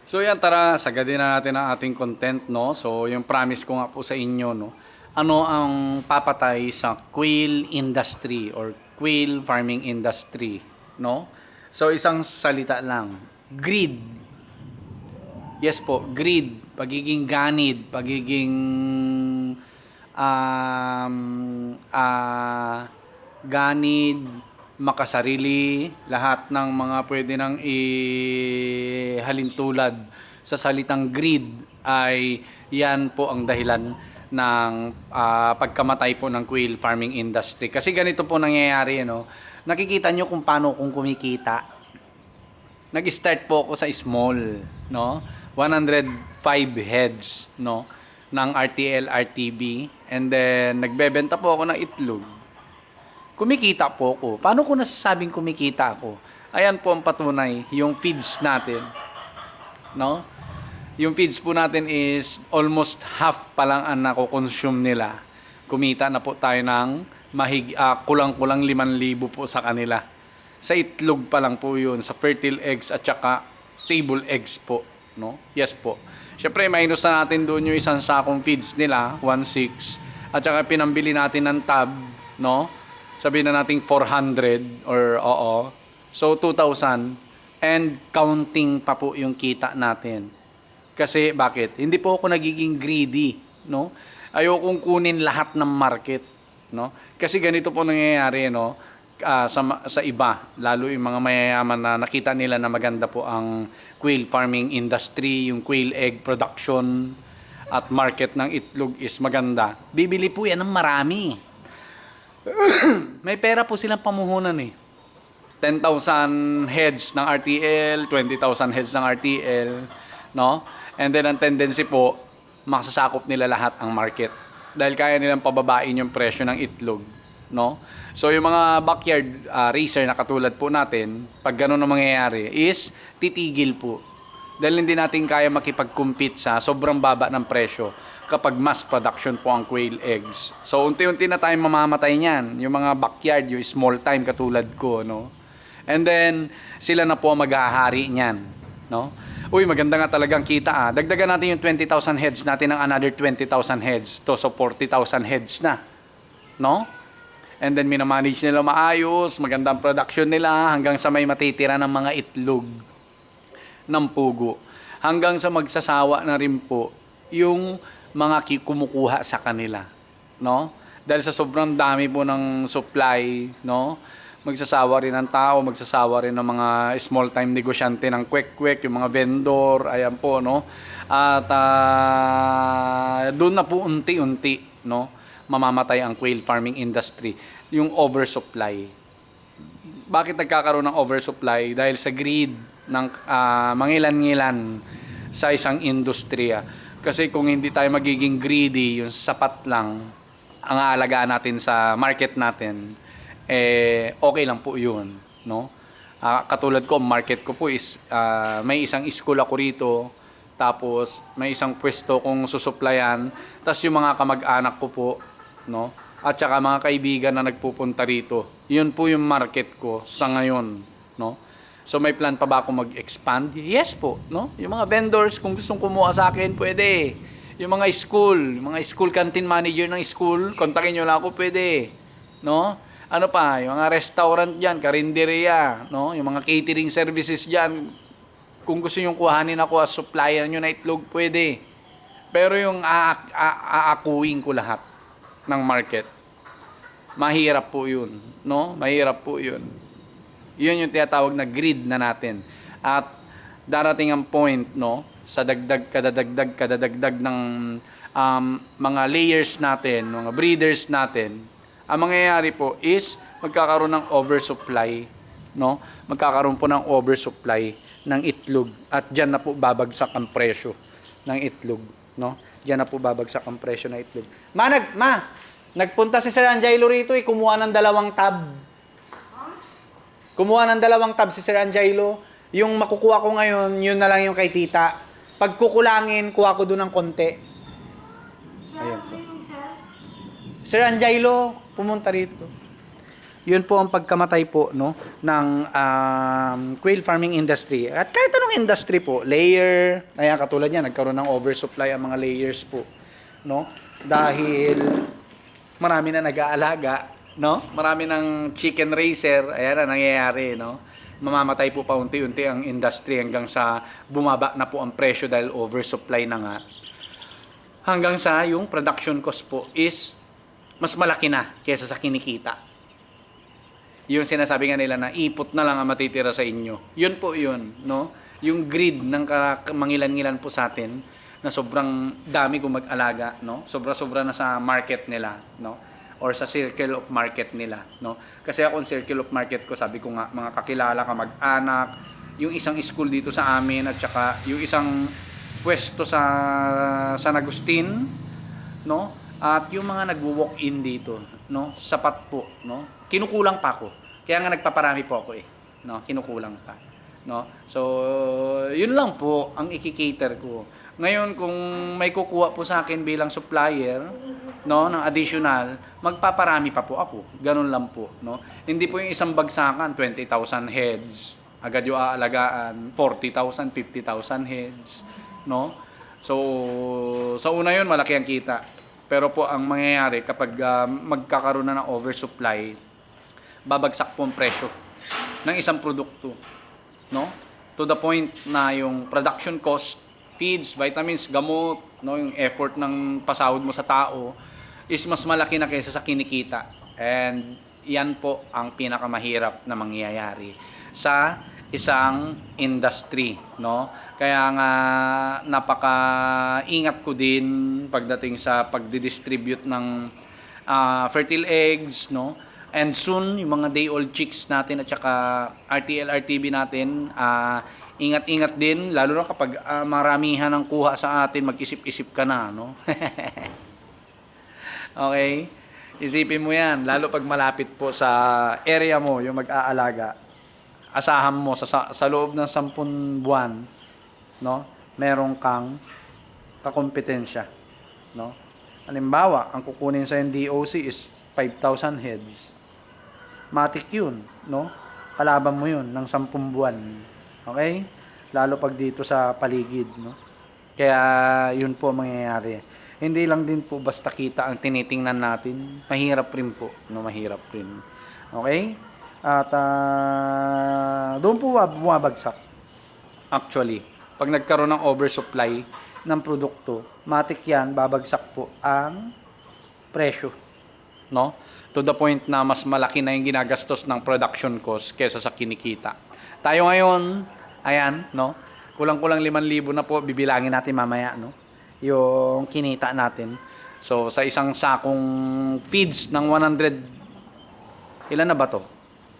So yan, tara, sagadin na natin ang ating content, no? So yung promise ko nga po sa inyo, no? Ano ang papatay sa quail industry or quail farming industry, no? So isang salita lang, greed. Yes po, greed, pagiging ganid, pagiging um, ganid, makasarili, lahat ng mga pwede nang ihalintulad sa salitang greed ay yan po ang dahilan ng pagkamatay po ng quail farming industry. Kasi ganito po nangyayari, no? Nakikita nyo kung paano kung kumikita. Nag-start po ako sa small, no? 105 heads, no? Ng RTL, RTB. And then, nagbebenta po ako ng itlog. Kumikita po ako. Paano ko nasasabing kumikita ako? Ayan po ang patunay, yung feeds natin, no? Yung feeds po natin is almost half pa lang ang nako-consume nila. Kumita na po tayo ng kulang-kulang 5,000 po sa kanila. Sa itlog pa lang po yun, sa fertile eggs at saka table eggs po, no? Yes po. Syempre, minus na natin doon yung isang sakong feeds nila, 1.6, at saka pinambili natin ng tab, no? Sabihin na natin 400 or oo. So, 2,000 and counting pa po yung kita natin. Kasi bakit? Hindi po ako nagiging greedy, no? Ayokong kunin lahat ng market, no? Kasi ganito po nangyayari, no? Sa iba, lalo yung mga mayayaman na nakita nila na maganda po ang quail farming industry, yung quail egg production at market ng itlog is maganda. Bibili po yan ng marami. May pera po silang pamuhunan eh. 10,000 heads ng RTL, 20,000 heads ng RTL, no? And then ang tendency po, makasasakop nila lahat ang market. Dahil kaya nilang pababain yung presyo ng itlog, no? So yung mga backyard racer na katulad po natin, pag gano'n ang mangyayari, is titigil po. Dahil hindi natin kaya makipag-compete sa sobrang baba ng presyo kapag mass production po ang quail eggs. So unti-unti na tayong mamamatay niyan, yung mga backyard, yung small time katulad ko, no? And then sila na po ang maghahari niyan, no? Uy, maganda nga talagang kita ah. Dagdagan natin yung 20,000 heads natin ng another 20,000 heads to so 40,000 heads na, no? And then minamanage nila maayos, magandang production nila hanggang sa may matitira ng mga itlog ng pugo. Hanggang sa magsasawa na rin po yung mga kumukuha sa kanila, no? Dahil sa sobrang dami po ng supply, no? Magsasawa rin ng tao, magsasawa rin ng mga small time negosyante ng kwek-kwek, yung mga vendor, ayan po, no? At doon na po unti-unti, no? Mamamatay ang quail farming industry, yung oversupply. Bakit nagkakaroon ng oversupply? Dahil sa greed ng mangilan-ngilan sa isang industriya. Kasi kung hindi tayo magiging greedy, yung sapat lang ang aalagaan natin sa market natin, okay lang po yun, no? Katulad ko, market ko po is may isang school ako rito, tapos may isang pwesto kong susuplayan, tapos yung mga kamag-anak ko po, no? At saka mga kaibigan na nagpupunta rito. Yun po yung market ko sa ngayon, no? So may plan pa ba ako mag-expand? Yes po, no? Yung mga vendors kung gustong kumuha sa akin, pwede. Yung mga school canteen manager ng school, kontakin nyo lang ako, pwede. No? Ano pa, yung mga restaurant diyan, karinderya, no? Yung mga catering services diyan, kung gusto niyo kuhanin ako as supplier niyo na itlog, pwede. Pero yung aakuin ko lahat ng market, mahirap po yun, no? Mahirap po yun. Yun yung tinatawag na greed na natin. At darating ang point, no, sa kadadagdag ng mga layers natin, mga breeders natin, ang mangyayari po is magkakaroon ng oversupply, no? Magkakaroon po ng oversupply ng itlog at diyan na po babagsak ang presyo ng itlog, no? Diyan na po babagsak ang presyo ng itlog. Nagpunta si Sir Angelo rito kumuha ng 2 tab. Kumuha ng 2 tab si Sir Angelo. Yung makukuha ko ngayon, yun na lang yung kay tita. Pag kukulangin, kuha ko doon ng konti. Ayun po. Sir Angelo, pumunta rito. Yun po ang pagkamatay po, no, ng quail farming industry. At kahit anong industry po, layer, kaya katulad niya, nagkaroon ng oversupply ang mga layers po, no? Dahil marami na nag-aalaga, no? Marami ng chicken raiser, ayan na nangyayari, no? Mamamatay po paunti-unti ang industry hanggang sa bumaba na po ang presyo dahil oversupply na nga. Hanggang sa yung production cost po is mas malaki na kaysa sa kinikita. Yung sinasabi nga nila na ipot na lang ang matitira sa inyo. Yun po yun, no? Yung greed ng mangilan-ngilan po sa atin na sobrang dami kung mag-alaga, no? Sobra-sobra na sa market nila, no? Or sa circle of market nila, no? Kasi ako circle of market ko, sabi ko nga, mga kakilala, kamag-anak, yung isang school dito sa amin at saka yung isang pwesto sa San Agustin, no? At yung mga nagwo-walk-in dito, no? Sapat po, no? Kinukulang pa ako. Kaya nga nagpaparami po ako eh, no? Kinukulang pa, no? So, yun lang po ang iki-cater ko. Ngayon kung may kukuha po sa akin bilang supplier, no, ng additional, magpaparami pa po ako. Ganun lang po, no? Hindi po yung isang bagsakan 20,000 heads, agad yung aalagaan 40,000, 50,000 heads, no? So, sa una yun malaki ang kita. Pero po ang mangyayari kapag magkakaroon na ng oversupply, babagsak po ang presyo ng isang produkto, no? To the point na yung production cost, feeds, vitamins, gamot, no, yung effort ng pasahod mo sa tao is mas malaki na kaysa sa kinikita. And yan po ang pinakamahirap na mangyayari sa isang industry, no? Kaya nga napaka-ingat ko din pagdating sa pagdi-distribute ng fertile eggs, no? And soon yung mga day-old chicks natin at saka RTL, RTB natin, ingat-ingat din lalo na kapag maramihan ang kuha sa atin, mag-isip-isip ka na, no? Okay? Isipin mo yan, lalo pag malapit po sa area mo yung mag-aalaga. Asahan mo sa loob ng 10 buwan, no, meron kang kakompetensya, no? Halimbawa, ang kukunin sa DOC is 5,000 heads. Matik yun, no? Kalaban mo yun ng 10 buwan. Okay? Lalo pag dito sa paligid, no? Kaya yun po mangyayari. Hindi lang din po basta kita ang tinitingnan natin. Mahirap rin po, no? Mahirap rin. Okay? At doon po bumabagsak. Actually, pag nagkaroon ng oversupply ng produkto, matik yan, babagsak po ang presyo, no? To the point na mas malaki na yung ginagastos ng production cost kesa sa kinikita. Tayo ngayon, ayan, no? Kulang-kulang 5,000 na po, bibilangin natin mamaya, no? Yung kinita natin. So, sa isang sakong feeds ng 100, ilan na ba to?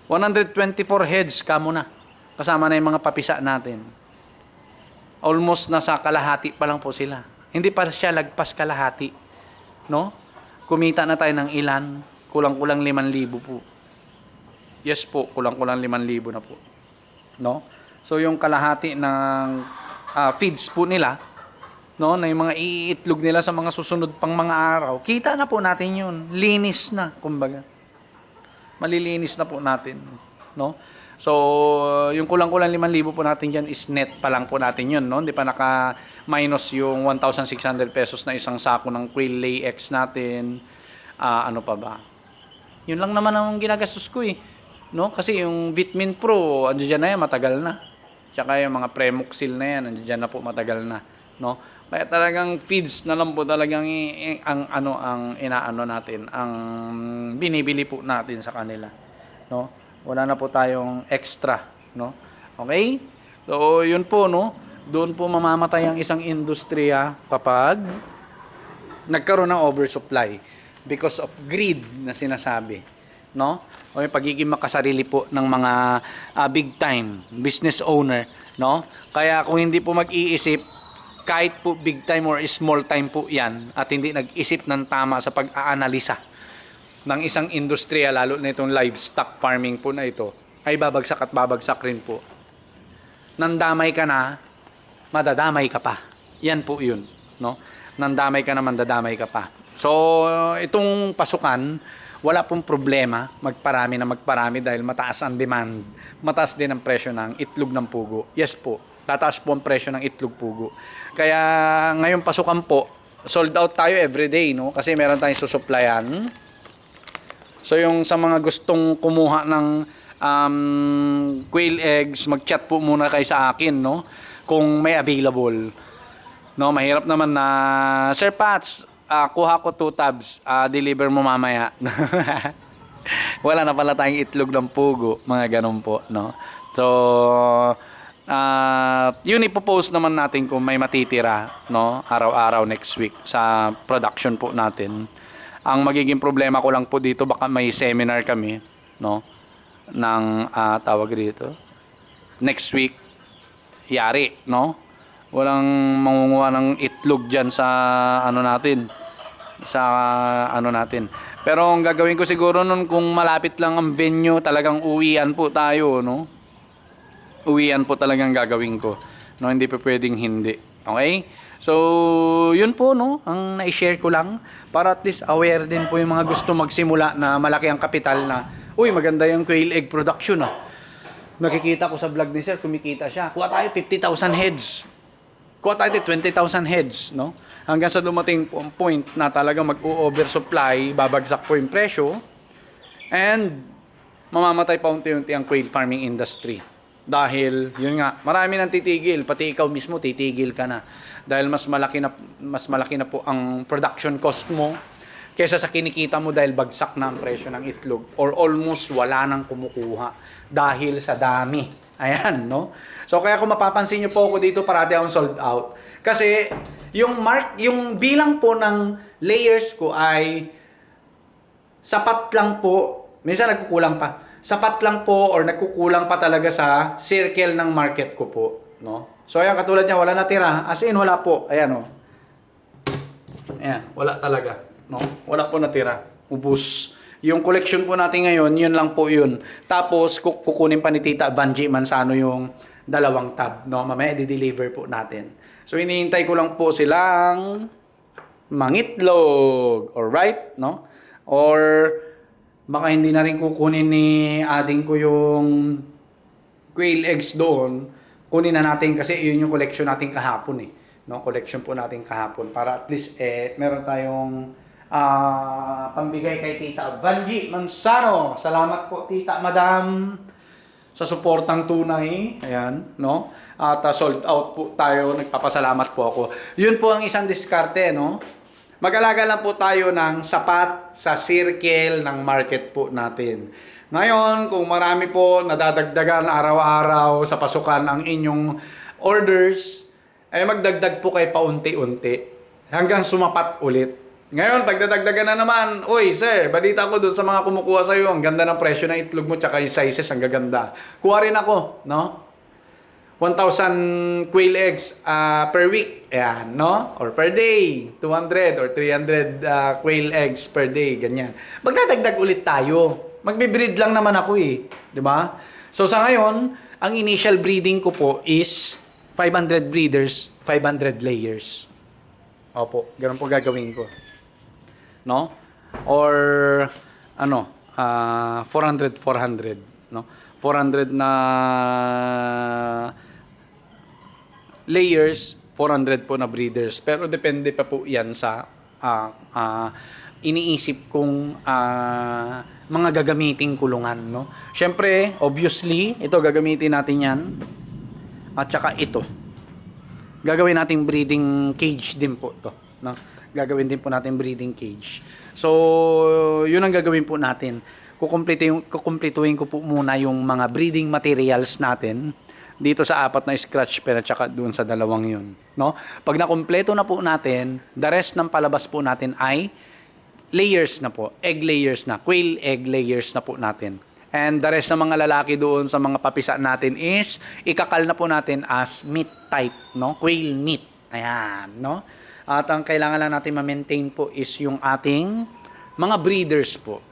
124 heads kamo na. Kasama na yung mga papisa natin. Almost nasa kalahati pa lang po sila. Hindi pa siya lagpas kalahati, no? Kumita na tayo ng ilan? Kulang-kulang 5,000 po. Yes po, kulang-kulang 5,000 na po, no? So yung kalahati ng feeds po nila, no, na yung mga iitlog nila sa mga susunod pang mga araw, kita na po natin yun. Linis na, kumbaga. Malilinis na po natin, no? So, yung kulang-kulang 5,000 po natin dyan is net pa lang po natin yun, no? Hindi pa naka-minus yung 1,600 pesos na isang sako ng quail lay eggs natin. Ano pa ba? Yun lang naman ang ginagastos ko eh, no? Kasi yung Vitamin Pro, andyan na yan, matagal na. Tsaka yung mga Premoxil na yan, andyan na po, matagal na, no? Kaya talagang feeds na lang po talagang ang inaano natin, ang binibili po natin sa kanila, no? Wala na po tayong extra, no? Okay? So, yun po, no? Doon po mamamatay ang isang industriya kapag nagkaroon ng oversupply because of greed na sinasabi, no? O yung pagiging makasarili po ng mga big time business owner, no? Kaya kung hindi po mag-iisip, kahit po big time or small time po yan, at hindi nag-isip ng tama sa pag-aanalisa ng isang industriya, lalo na itong livestock farming po na ito, ay babagsak at babagsak rin po. Nandamay ka na, madadamay ka pa. Yan po yun, no? Nandamay ka na, mandadamay ka pa. So, itong pasukan, wala pong problema magparami na magparami dahil mataas ang demand. Mataas din ang presyo ng itlog ng pugo. Yes po, tataas po ang presyo ng itlog pugo. Kaya ngayong pasukan po, sold out tayo everyday, no? Kasi meron tayong susuplayan. So yung sa mga gustong kumuha ng quail eggs, mag-chat po muna kayo sa akin, no? Kung may available. No, mahirap naman na, Sir Pats, kuha ko 2 tabs, deliver mo mamaya. Wala na pala tayong itlog ng pugo, mga ganun po, no? So, yun ipopost naman natin kung may matitira, no? Araw-araw next week sa production po natin. Ang magiging problema ko lang po dito, baka may seminar kami, no? Ng tawag dito. Next week, yari, no? Walang mangunguha ng itlog dyan sa ano natin. Sa ano natin. Pero ang gagawin ko siguro nun, kung malapit lang ang venue, talagang uwian po tayo, no? Uwian po talagang gagawin ko. No, hindi pa pwedeng hindi. Okay? So, yun po, no? Ang na-share ko lang para at least aware din po yung mga gusto magsimula na malaki ang kapital na, uy, maganda yung quail egg production, ah. Nakikita ko sa vlog ni Sir, kumikita siya. Kuha tayo 50,000 heads. Kuha tayo 20,000 heads, no? Hanggang sa dumating po ang point na talagang mag-oversupply, babagsak po yung presyo, and mamamatay pa unti-unti ang quail farming industry. Dahil, yun nga, marami nang titigil, pati ikaw mismo titigil ka na. Dahil mas malaki na po ang production cost mo kaysa sa kinikita mo dahil bagsak na ang presyo ng itlog or almost wala nang kumukuha dahil sa dami. Ayan, no? So kaya kung mapapansin niyo po ako dito, parati akong sold out. Kasi yung bilang po ng layers ko ay sapat lang po. Minsan nagkukulang pa. Sapat lang po or nagkukulang pa talaga sa circle ng market ko po, no? So ayan, katulad niya, wala natira. As in, wala po. Ayan, oh. Ayan, wala talaga, no? Wala po natira. Ubus. Yung collection po natin ngayon, yun lang po yun. Tapos, kukunin pa ni Tita Vanji Manzano yung 2 tab, no? Mamaya i-deliver po natin. So, hinihintay ko lang po silang mangitlog. Alright, no? Or, baka hindi na rin kukunin ni ading ko yung quail eggs doon. Kunin na natin kasi yun yung collection natin kahapon, eh. No? Collection po natin kahapon. Para at least, meron tayong pambigay kay Tita Vanji Manzano. Salamat po, Tita Madam, sa suportang tunay. Ayan, no? At sold out po tayo. Nagpapasalamat po ako. Yun po ang isang diskarte, no? Mag-alaga lang po tayo ng sapat sa circle ng market po natin. Ngayon, kung marami po nadadagdagan araw-araw sa pasukan ang inyong orders, ay magdagdag po kayo paunti-unti hanggang sumapat ulit. Ngayon, pagdadagdagan na naman, uy, sir, balita ko dun sa mga kumukuha sa'yo, ang ganda ng presyo ng itlog mo, tsaka yung sizes, ang gaganda. Kuha rin ako, no? 1,000 quail eggs per week, ayan, no? Or per day, 200 or 300 quail eggs per day, ganyan. Magdadagdag ulit tayo. Magbe-breed lang naman ako, eh. Di ba? So, sa ngayon, ang initial breeding ko po is 500 breeders, 500 layers. Opo, ganun po gagawin ko. No? Or ano, 400, no? 400 na layers, 400 po na breeders. Pero depende pa po 'yan sa iniisip kong mga gagamiting kulungan, no? Syempre, obviously, ito gagamitin natin 'yan. At saka ito. Gagawin nating breeding cage din po 'to, no? Gagawin din po natin breeding cage. So, yun ang gagawin po natin. Kukumpletuhin ko po muna yung mga breeding materials natin dito sa 4 na scratch pen at saka doon sa 2 yun. No? Pag nakumpleto na po natin, the rest ng palabas po natin ay layers na po. Egg layers na. Quail egg layers na po natin. And the rest ng mga lalaki doon sa mga papisa natin is ikakal na po natin as meat type. No? Quail meat. Ayan. No? At ang kailangan lang natin ma-maintain po is yung ating mga breeders po.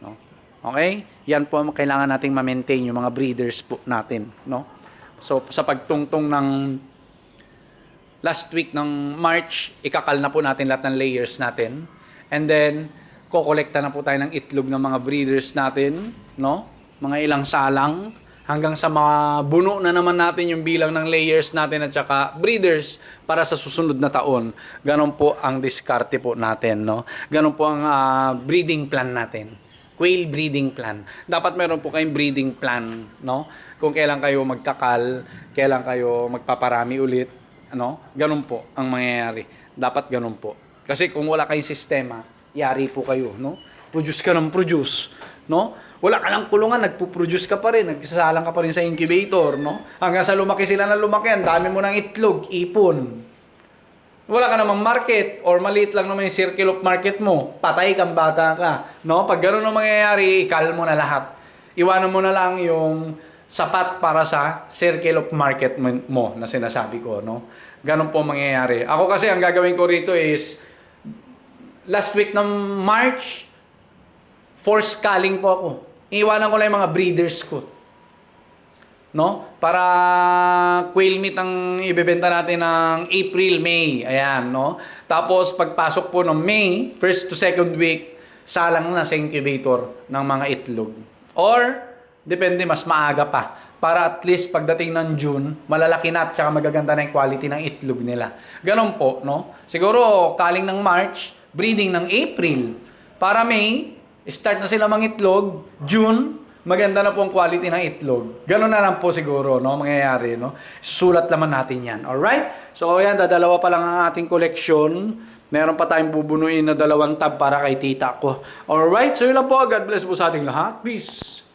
No? Okay? Yan po ang kailangan nating ma-maintain, yung mga breeders po natin. No? So, sa pagtungtong ng last week ng March, ikakal na po natin lahat ng layers natin. And then, kokolekta na po tayo ng itlog ng mga breeders natin, no? Mga ilang salang hanggang sa mabuno na naman natin yung bilang ng layers natin at saka breeders para sa susunod na taon. Ganon po ang diskarte po natin, no? Ganon po ang breeding plan natin. Quail breeding plan. Dapat meron po kayong breeding plan, no? Kung kailan kayo magkakal, kailan kayo magpaparami ulit, ano? Ganon po ang mangyayari. Dapat ganon po. Kasi kung wala kayong sistema, yari po kayo, no? Produce ka ng produce, no? Wala ka ng kulungan, nagpo-produce ka pa rin, nagsasalang ka pa rin sa incubator, no? Hanggang sa lumaki sila na lumaki, ang dami mo ng itlog, ipon. Wala ka namang market or maliit lang naman yung circle of market mo, patay kang bata ka, no? Pag gano'n ang mangyayari, ikal mo na lahat. Iwanan mo na lang yung sapat para sa circle of market mo na sinasabi ko, no? Ganon po mangyayari. Ako kasi ang gagawin ko rito is last week ng March, force culling po ako. Iiwanan ko lang yung mga breeders ko. No? Para quail meat ang ibebenta natin ng April, May. Ayan, no? Tapos pagpasok po ng May, first to second week, salang na sa incubator ng mga itlog. Or, depende, mas maaga pa. Para at least pagdating ng June, malalaki na at saka magaganda na yung quality ng itlog nila. Ganon po, no? Siguro, culling ng March, breeding ng April. Para May, start na sila mangitlog. June, maganda na po ang quality ng itlog. Ganon na lang po siguro, no? Mangyayari, no? Susulat naman natin yan. Alright? So, yan, dadalawa pa lang ang ating collection. Meron pa tayong bubunuin na 2 tab para kay tita ko. Alright? So, yun lang po. God bless po sa ating lahat. Peace!